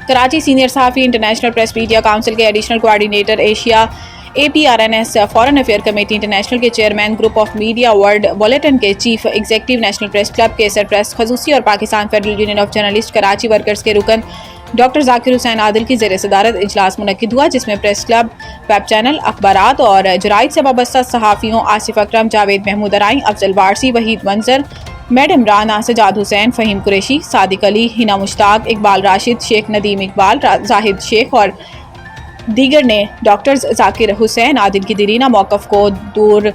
Karachi senior सहाफ़ी international press media council के additional coordinator Asia APRNS foreign affair committee international के chairman group of media world bulletin के chief executive national press club के सरप्रस्त खसूसी और Pakistan federal union of journalist Karachi workers के रुकन डॉक्टर जाकिर हुसैन आदिल की ज़ेर सदारत इजलास मुनक्किद हुआ, जिसमें प्रेस क्लब, वेब चैनल, अखबारात और जराइद से वाबस्ता सहाफ़ियों आसिफ अकरम, जावेद महमूद अराई, अफजल वारसी, वहीद मंजर, मैडम राना, सजाद हुसैन, फ़हीम कुरैशी, सादिक अली, हिना मुश्ताक, इकबाल राशिद, शेख नदीम इकबाल, जाहिद शेख और दीगर ने डॉक्टर जाकिर हुसैन आदिल की दीरीना मौक़िफ़ को दूर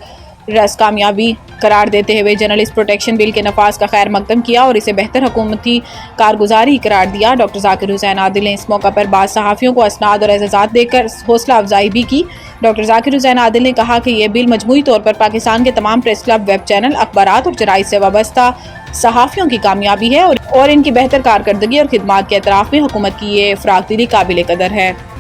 रस कामयाबी करार देते हुए जर्नलिस्ट प्रोटेक्शन बिल के नफाज का खैर मकदम किया और इसे बेहतर हुकूमती कारगुजारी करार दिया। डॉक्टर जाकिर हुसैन आदिल ने इस मौका पर बाद सहाफ़ियों को असनाद और एजाज़ात देकर हौसला अफजाई भी की। डॉक्टर जाकिर हुसैन आदिल ने कहा कि यह बिल मजमूई तौर पर पाकिस्तान के तमाम प्रेस क्लब, वेब चैनल, अखबारात और जराइद से वाबस्ता सहाफ़ियों की कामयाबी है और इनकी बेहतर कारकर्दगी और खिदमात के एतराफ़ में हुकूमत की ये फ़राख़दिली काबिल कदर है।